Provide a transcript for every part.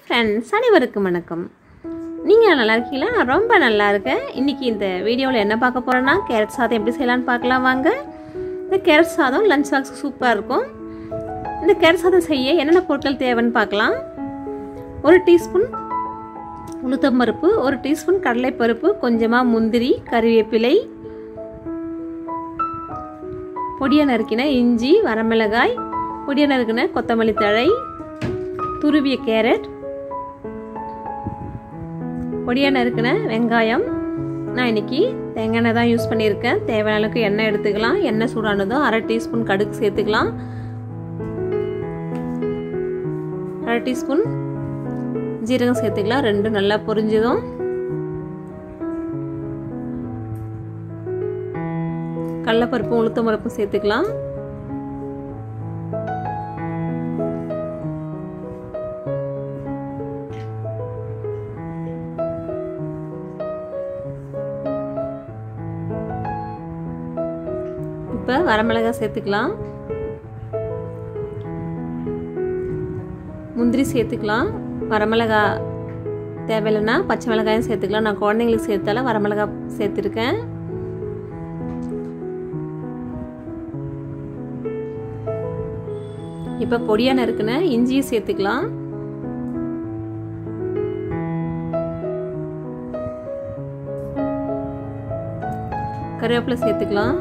Friends, அனைவருக்கும் வணக்கம். நீங்கள் நல்லா இருக்கீங்களா? நான் ரொம்ப நல்லா இருக்கேன். இன்றைக்கி இந்த வீடியோவில் என்ன பார்க்க போகிறேன்னா, கேரட் சாதம் எப்படி செய்யலான்னு பார்க்கலாம் வாங்க. இந்த கேரட் சாதம் லஞ்ச் பாக்ஸுக்கு சூப்பராக இருக்கும். இந்த கேரட் சாதம் செய்ய என்னென்ன பொருட்கள் தேவைன்னு பார்க்கலாம். 1 டீஸ்பூன் உளுத்தம்பருப்பு, 1 டீஸ்பூன் கடலைப்பருப்பு, கொஞ்சமாக முந்திரி, கறிவேப்பிலை, பொடியாக நறுக்கின இஞ்சி, வரமிளகாய், பொடியாக நறுக்கின கொத்தமல்லி தழை, துருவிய கேரட், பொடியாக நறுக்கின வெங்காயம். நான் இன்றைக்கி தேங்காய் எண்ணெய் தான் யூஸ் பண்ணியிருக்கேன். தேவையான அளவுக்கு எண்ணெய் எடுத்துக்கலாம். எண்ணெய் சூடானதும் 1/2 டீஸ்பூன் கடுகு சேர்த்துக்கலாம். 1/2 டீஸ்பூன் ஜீரகம் சேர்த்துக்கலாம். 2 நல்லா பொரிஞ்சதும் கடலைப்பருப்பும் உளுத்தம் பருப்பும் சேர்த்துக்கலாம். இப்போ வரமிளகாய் சேர்த்துக்கலாம். முந்திரி சேர்த்துக்கலாம். வரமிளகாய் தேவையில்லைன்னா பச்சை மிளகாயும் சேர்த்துக்கலாம். நான் குழந்தைங்களுக்கு சேர்த்தால வரமிளகாய் சேர்த்துருக்கேன். இப்போ பொடியாக நறுக்கின இஞ்சியை சேர்த்துக்கலாம். கருவேப்பிலை சேர்த்துக்கலாம்.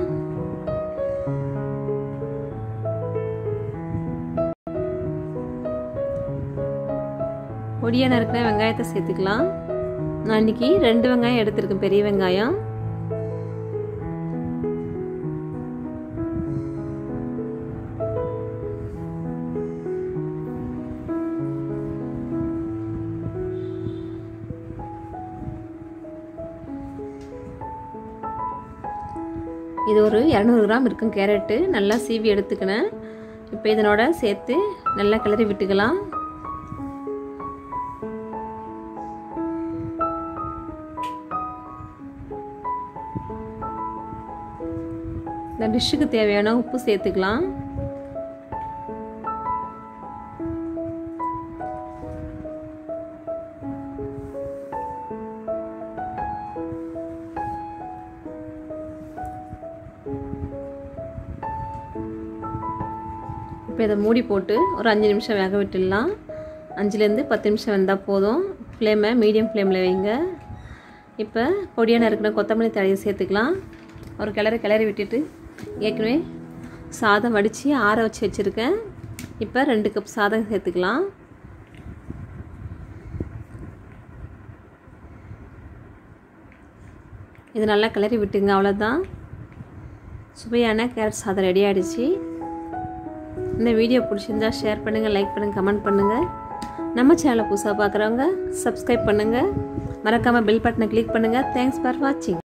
பொடியாக நறுக்கின வெங்காயத்தை சேர்த்துக்கலாம். நான் இன்னைக்கு 2 வெங்காயம் எடுத்திருக்கேன், பெரிய வெங்காயம். இது ஒரு 200 கிராம் இருக்கும் கேரட்டு. நல்லா சீவி எடுத்துக்கினேன். இப்போ இதனோட சேர்த்து நல்லா கிளறி விட்டுக்கலாம். இந்த டிஷ்ஷுக்கு தேவையான உப்பு சேர்த்துக்கலாம். இப்போ இதை மூடி போட்டு ஒரு 5 நிமிஷம் வேக விட்டுடலாம். 5லேருந்து 10 நிமிஷம் வெந்தால் போதும். ஃப்ளேமை மீடியம் ஃப்ளேமில் வைங்க. இப்போ பொடியாக நறுக்கின கொத்தமல்லி தழையை சேர்த்துக்கலாம். ஒரு கிளறி விட்டுட்டு ஏற்கனவே சாதம் வடித்து ஆற வச்சு வச்சுருக்கேன். இப்போ 2 கப் சாதம் சேர்த்துக்கலாம். இது நல்லா கிளறி விட்டுங்க. அவ்வளோதான், சுவையான கேரட் சாதம் ரெடி ஆகிடுச்சு. இந்த வீடியோ பிடிச்சிருந்தா ஷேர் பண்ணுங்கள், லைக் பண்ணுங்கள், கமெண்ட் பண்ணுங்கள். நம்ம சேனலை புதுசாக பார்க்குறவங்க சப்ஸ்கிரைப் பண்ணுங்கள். மறக்காமல் பெல் பட்டனை கிளிக் பண்ணுங்கள். தேங்க்ஸ் ஃபார் வாட்சிங்.